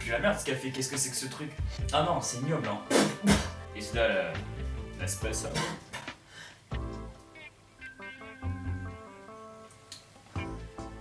pue la merde ce café, qu'est-ce que c'est que ce truc? Ah non, c'est ignoble, hein. Is that an espresso?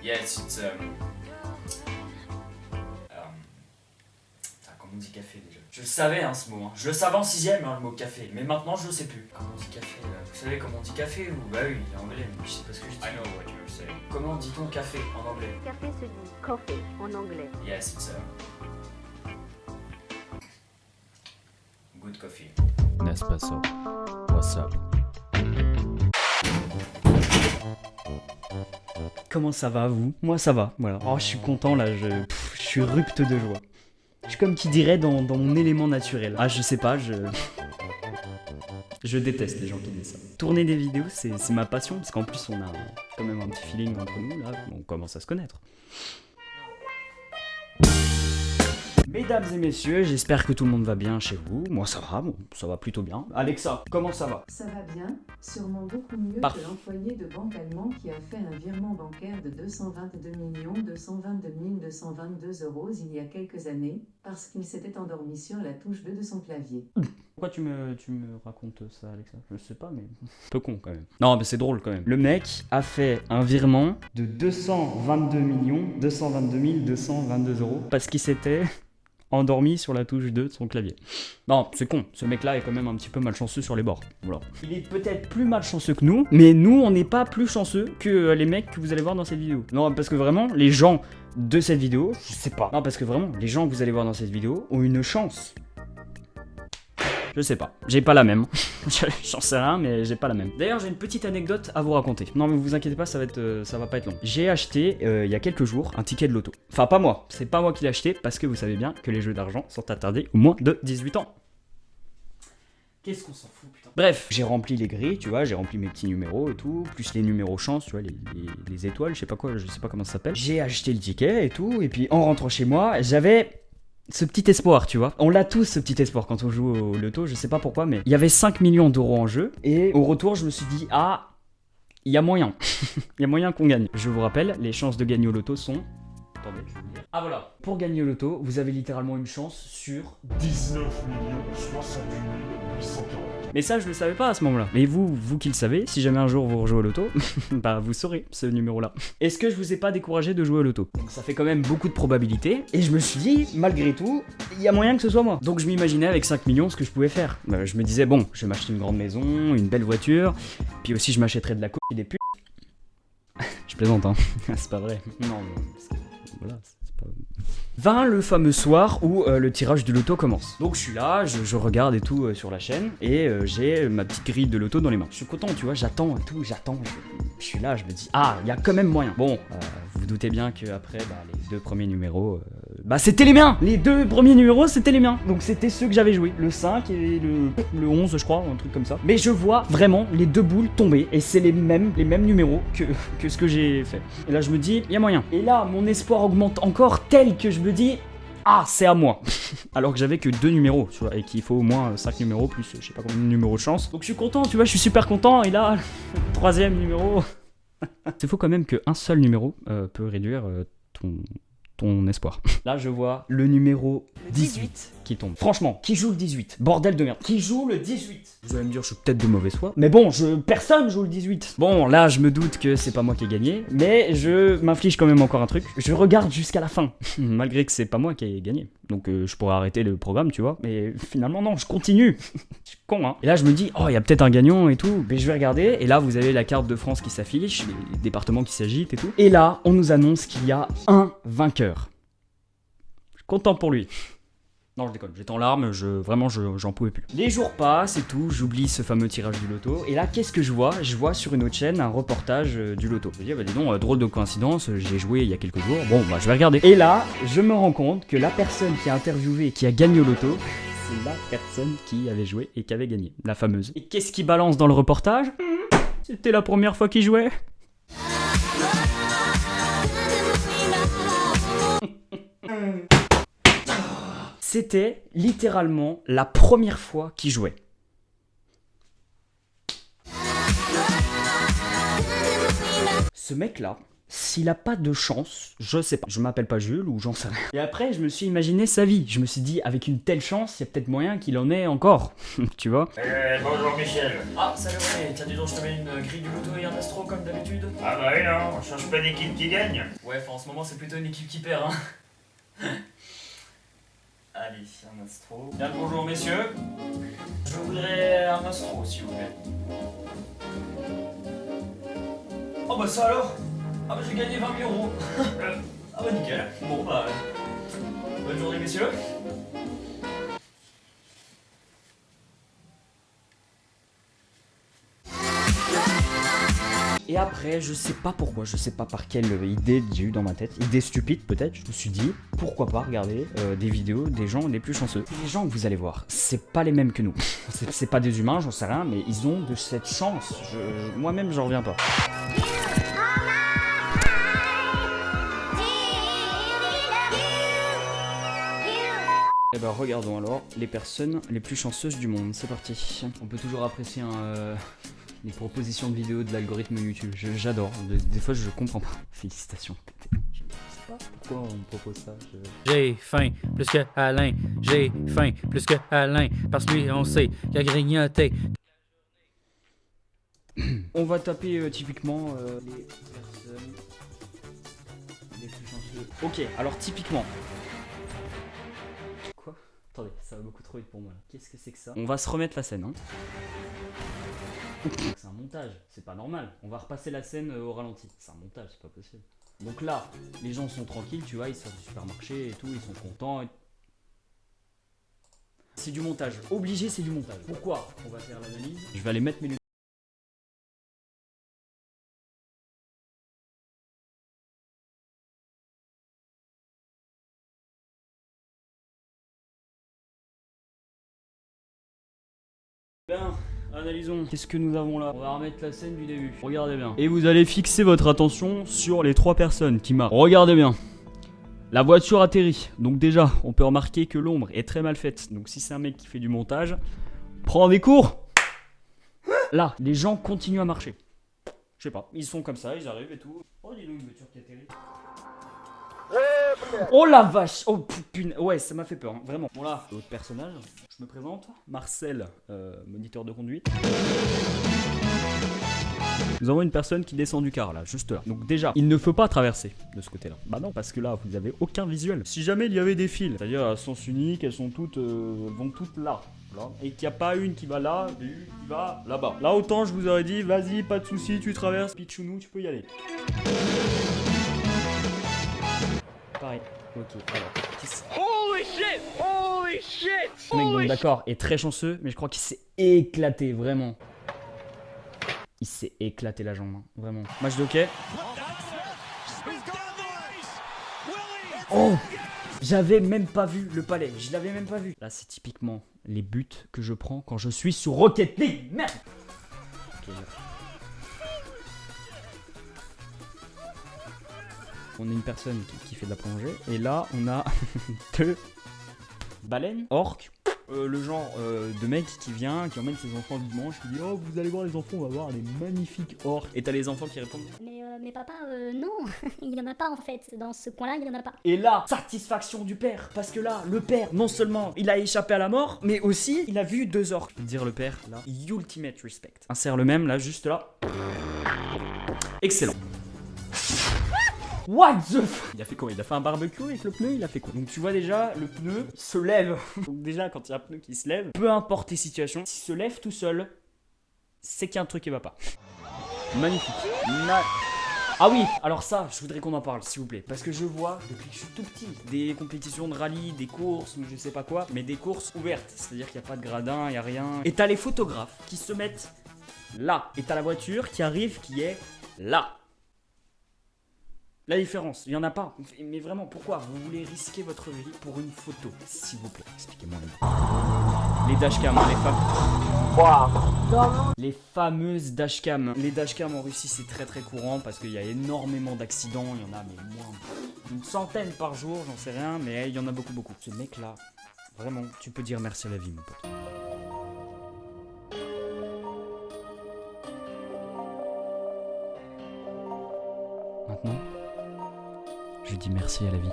Yes, it's comment on dit café déjà? Je le savais hein, ce mot, hein. Je le savais en 6ème hein, le mot café, mais maintenant je le sais plus. Comment on dit café là? Vous savez comment on dit café ou? Bah oui, il est anglais, mais je sais pas ce que je dis. I know what you're saying. Comment dit-on café en anglais? Café se dit coffee en anglais. Yes, it's good coffee. Nespresso. What's up? Comment ça va vous? Moi ça va, voilà. Oh je suis content là, je suis rupte de joie. Je suis comme qui dirait dans mon élément naturel. Ah je sais pas, je déteste les gens qui disent ça. Tourner des vidéos c'est ma passion, parce qu'en plus on a quand même un petit feeling entre nous là, on commence à se connaître. Mesdames et messieurs, j'espère que tout le monde va bien chez vous. Moi ça va, bon, ça va plutôt bien. Alexa, comment ça va? Ça va bien, sûrement beaucoup mieux Parfait. que l'employé de banque allemand qui a fait un virement bancaire de 222 222 222 € il y a quelques années, parce qu'il s'était endormi sur la touche 2 de son clavier. Pourquoi tu me racontes ça, Alexa? Je sais pas, mais un peu con quand même. Non, mais c'est drôle quand même. Le mec a fait un virement de 222 222 222 € parce qu'il s'était endormi sur la touche 2 de son clavier. Non, c'est con. Ce mec-là est quand même un petit peu malchanceux sur les bords. Voilà. Il est peut-être plus malchanceux que nous, mais nous, on n'est pas plus chanceux que les mecs que vous allez voir dans cette vidéo. Non, parce que vraiment, les gens de cette vidéo, je sais pas. Non, parce que vraiment, les gens que vous allez voir dans cette vidéo ont une chance. Je sais pas, j'ai pas la même. J'en sais rien, mais j'ai pas la même. D'ailleurs, j'ai une petite anecdote à vous raconter. Non, mais vous inquiétez pas, ça va pas être long. J'ai acheté il y a quelques jours un ticket de loto. Enfin, pas moi, c'est pas moi qui l'ai acheté parce que vous savez bien que les jeux d'argent sont interdits aux moins de 18 ans. Qu'est-ce qu'on s'en fout, putain. Bref, j'ai rempli les grilles, tu vois, j'ai rempli mes petits numéros et tout, plus les numéros chance, tu vois, les étoiles, je sais pas quoi, je sais pas comment ça s'appelle. J'ai acheté le ticket et tout, et puis en rentrant chez moi, j'avais ce petit espoir, tu vois. On l'a tous, ce petit espoir, quand on joue au loto, je sais pas pourquoi, mais il y avait 5 millions d'euros en jeu, et au retour, je me suis dit, ah, il y a moyen. Il y a moyen qu'on gagne. Je vous rappelle, les chances de gagner au loto sont... Attendez, je vais vous dire. Ah voilà. Pour gagner au loto, vous avez littéralement une chance sur 19 68 840. Mais ça, je le savais pas à ce moment-là. Mais vous qui le savez, si jamais un jour vous rejouez au loto, bah vous saurez ce numéro-là. Est-ce que je vous ai pas découragé de jouer au loto? Donc ça fait quand même beaucoup de probabilités. Et je me suis dit, malgré tout, il y a moyen que ce soit moi. Donc je m'imaginais avec 5 millions ce que je pouvais faire. Je me disais, bon, je vais m'acheter une grande maison, une belle voiture, puis aussi je m'achèterais de la coke et des putes. Je plaisante, hein. C'est pas vrai. Non, mais voilà, c'est pas... Vint le fameux soir où le tirage du loto commence. Donc je suis là, je regarde et tout sur la chaîne, et j'ai ma petite grille de loto dans les mains. Je suis content, tu vois, j'attends et tout, je suis là, je me dis, ah, il y a quand même moyen. Bon, vous vous doutez bien qu'après, les deux premiers numéros, c'était les miens. Les deux premiers numéros, c'était les miens. Donc c'était ceux que j'avais joué, le 5 et le 11, je crois, un truc comme ça. Mais je vois vraiment les deux boules tomber, et c'est les mêmes numéros que ce que j'ai fait. Et là, je me dis, il y a moyen. Et là, mon espoir augmente encore, tel que je me dis, ah, c'est à moi. Alors que j'avais que 2 numéros, tu vois, et qu'il faut au moins 5 numéros plus je sais pas combien de numéros de chance. Donc je suis content, tu vois, je suis super content. Et là, le 3e numéro. C'est faux quand même qu'un seul numéro peut réduire ton espoir. Là, je vois le numéro 18 qui tombe. Franchement, qui joue le 18? Bordel de merde. Qui joue le 18? Vous allez me dire, je suis peut-être de mauvaise foi. Mais bon, personne joue le 18. Bon, là, je me doute que c'est pas moi qui ai gagné. Mais je m'inflige quand même encore un truc. Je regarde jusqu'à la fin. Malgré que c'est pas moi qui ai gagné. Donc je pourrais arrêter le programme, tu vois. Mais finalement, non, je continue. Je suis con, hein. Et là, je me dis, oh, il y a peut-être un gagnant et tout. Mais je vais regarder. Et là, vous avez la carte de France qui s'affiche. Les départements qui s'agitent et tout. Et là, on nous annonce qu'il y a un vainqueur. Je suis content pour lui. Non, je déconne, j'étais en larmes, vraiment, j'en pouvais plus. Les jours passent et tout, j'oublie ce fameux tirage du loto. Et là, qu'est-ce que je vois? Je vois sur une autre chaîne un reportage du loto. Je me dis, bah dis donc, drôle de coïncidence, j'ai joué il y a quelques jours. Bon, bah je vais regarder. Et là, je me rends compte que la personne qui a interviewé et qui a gagné au loto, c'est la personne qui avait joué et qui avait gagné, la fameuse. Et qu'est-ce qu'il balance dans le reportage? C'était la première fois qu'il jouait. C'était littéralement la première fois qu'il jouait. Ce mec-là, S'il a pas de chance, je sais pas, je m'appelle pas Jules ou j'en sais rien. Et après, je me suis imaginé sa vie. Je me suis dit, avec une telle chance, il y a peut-être moyen qu'il en ait encore. Tu vois? Bonjour Michel. Ah, salut René, tiens dis donc, je te mets une grille du loto et un astro comme d'habitude. Ah bah oui non, on cherche pas d'équipe qui gagne. Ouais, enfin en ce moment c'est plutôt une équipe qui perd, hein. Allez, un astro. Bien le bonjour messieurs. Je voudrais un astro s'il vous plaît. Oh bah ça alors. Ah bah j'ai gagné 20 000 euros. Ah bah nickel. Bon bah... bonne journée messieurs. Et après, je sais pas pourquoi, je sais pas par quelle idée j'ai eu dans ma tête, idée stupide peut-être, je me suis dit, pourquoi pas regarder des vidéos des gens les plus chanceux. Et les gens que vous allez voir, c'est pas les mêmes que nous. C'est pas des humains, j'en sais rien, mais ils ont de cette chance. Moi-même, j'en reviens pas. Et ben regardons alors les personnes les plus chanceuses du monde, c'est parti. On peut toujours apprécier les propositions de vidéos de l'algorithme YouTube, j'adore, des fois je comprends pas. Félicitations. Je sais pas pourquoi on me propose ça. J'ai faim plus que Alain, j'ai faim plus que Alain, parce que lui on sait qu'il a grignoté. On va taper typiquement les personnes les plus chanceuses. Ok, alors typiquement. Quoi? Attendez, ça va beaucoup trop vite pour moi. Qu'est-ce que c'est que ça? On va se remettre la scène, hein. C'est un montage, c'est pas normal. On va repasser la scène au ralenti. C'est un montage, c'est pas possible. Donc là, les gens sont tranquilles, tu vois, ils sortent du supermarché et tout, ils sont contents. C'est du montage. Obligé, c'est du montage. Pourquoi? On va faire l'analyse. Je vais aller mettre mes lunettes. Bien, analysons. Qu'est-ce que nous avons là? On va remettre la scène du début. Regardez bien. Et vous allez fixer votre attention sur les trois personnes qui marchent. Regardez bien. La voiture atterrit. Donc déjà, on peut remarquer que l'ombre est très mal faite. Donc si c'est un mec qui fait du montage, prends des cours. Là, les gens continuent à marcher. Je sais pas, ils sont comme ça, ils arrivent et tout. Oh, dis donc une voiture qui atterrit. Oh la vache! Oh putain, ouais, ça m'a fait peur, hein, vraiment. Bon là, l'autre personnage, je me présente. Marcel, moniteur de conduite. Nous avons une personne qui descend du car là, juste là. Donc déjà, il ne faut pas traverser de ce côté-là. Bah non, parce que là, vous n'avez aucun visuel. Si jamais il y avait des fils, c'est-à-dire à sens unique, elles sont toutes, vont toutes là. Là. Et qu'il n'y a pas une qui va là, et une qui va là-bas. Là, autant je vous aurais dit, vas-y, pas de soucis, tu traverses, Pichounou, tu peux y aller. Pareil. Ok, alors. Holy shit! Holy shit! Ce mec, bon, d'accord, est très chanceux, mais je crois qu'il s'est éclaté, vraiment. Il s'est éclaté la jambe, hein, vraiment. Match de hockey. Oh! J'avais même pas vu le palais, je l'avais même pas vu. Là, c'est typiquement les buts que je prends quand je suis sur Rocket League. Merde! Ok, on a une personne qui fait de la plongée. Et là, on a deux baleines, orques. Le genre de mec qui vient, qui emmène ses enfants le dimanche, qui dit oh vous allez voir les enfants, on va voir des magnifiques orques. Et t'as les enfants qui répondent mais papa, non, il y en a pas en fait, dans ce coin-là il y en a pas. Et là, satisfaction du père, parce que là, le père, non seulement il a échappé à la mort, mais aussi il a vu deux orques. Je peux te dire le père, là, ultimate respect. Insère le même, là, juste là. Excellent. What the f... Il a fait quoi? Il a fait un barbecue avec le pneu, il a fait quoi? Donc tu vois déjà, le pneu se lève. Donc déjà, quand il y a un pneu qui se lève, peu importe les situations, s'il se lève tout seul, c'est qu'il y a un truc qui va pas. Magnifique. Ah oui, alors ça, je voudrais qu'on en parle, s'il vous plaît. Parce que je vois, depuis que je suis tout petit, des compétitions de rallye, des courses, ou je sais pas quoi, mais des courses ouvertes. C'est-à-dire qu'il n'y a pas de gradin, il n'y a rien. Et t'as les photographes qui se mettent là. Et t'as la voiture qui arrive, qui est là. La différence, il n'y en a pas. Mais vraiment, pourquoi vous voulez risquer votre vie pour une photo? S'il vous plaît, expliquez-moi les dashcams, hein, les femmes. Les fameuses dashcams. Les dashcams en Russie, c'est très très courant parce qu'il y a énormément d'accidents. Il y en a mais moins une centaine par jour, j'en sais rien, mais il y en a beaucoup beaucoup. Ce mec-là, vraiment, tu peux dire merci à la vie, mon pote. Maintenant, dis merci à la vie.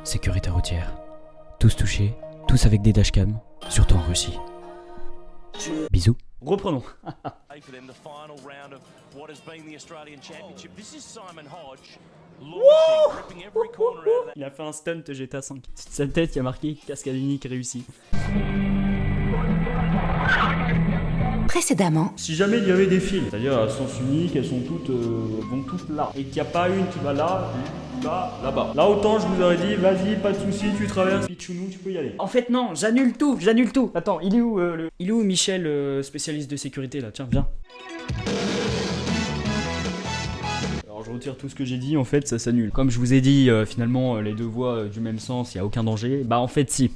Sécurité routière. Tous touchés, tous avec des dashcams, surtout en Russie. Bisous. Reprenons. Il a fait un stunt GTA 5. Sur sa tête, il y a marqué cascade unique réussi. Précédemment. Si jamais il y avait des fils, c'est-à-dire à sens unique, elles sont toutes, vont toutes là, et qu'il n'y a pas une qui va là, là, là-bas. Là autant je vous aurais dit, vas-y, pas de soucis, tu traverses, Pichounou, tu peux y aller. En fait non, j'annule tout. Attends, il est où Michel, spécialiste de sécurité là? Tiens, viens. Alors je retire tout ce que j'ai dit, en fait ça s'annule. Comme je vous ai dit, finalement les deux voies du même sens, il n'y a aucun danger. Bah en fait si.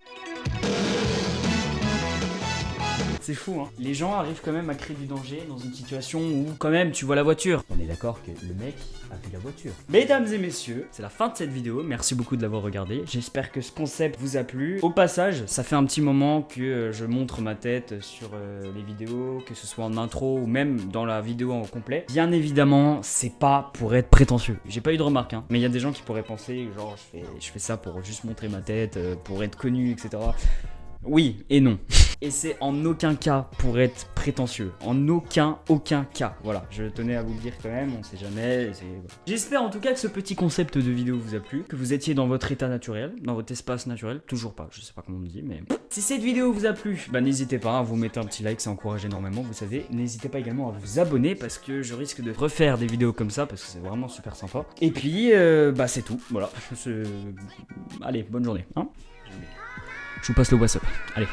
C'est fou, hein. Les gens arrivent quand même à créer du danger dans une situation où quand même tu vois la voiture. On est d'accord que le mec a vu la voiture. Mesdames et messieurs, c'est la fin de cette vidéo. Merci beaucoup de l'avoir regardé. J'espère que ce concept vous a plu. Au passage, ça fait un petit moment que je montre ma tête sur les vidéos, que ce soit en intro ou même dans la vidéo en complet. Bien évidemment, c'est pas pour être prétentieux. J'ai pas eu de remarques, hein. Mais il y a des gens qui pourraient penser, genre je fais ça pour juste montrer ma tête, pour être connu, etc. Oui et non. Et c'est en aucun cas pour être prétentieux. En aucun cas. Voilà, je tenais à vous le dire quand même, on sait jamais. Voilà. J'espère en tout cas que ce petit concept de vidéo vous a plu, que vous étiez dans votre état naturel, dans votre espace naturel. Toujours pas, je sais pas comment on dit, mais... Si cette vidéo vous a plu, bah n'hésitez pas à vous mettre un petit like, ça encourage énormément, vous savez. N'hésitez pas également à vous abonner parce que je risque de refaire des vidéos comme ça parce que c'est vraiment super sympa. Et puis, bah c'est tout, voilà. Allez, bonne journée, hein. Je vous passe le WhatsApp. Allez.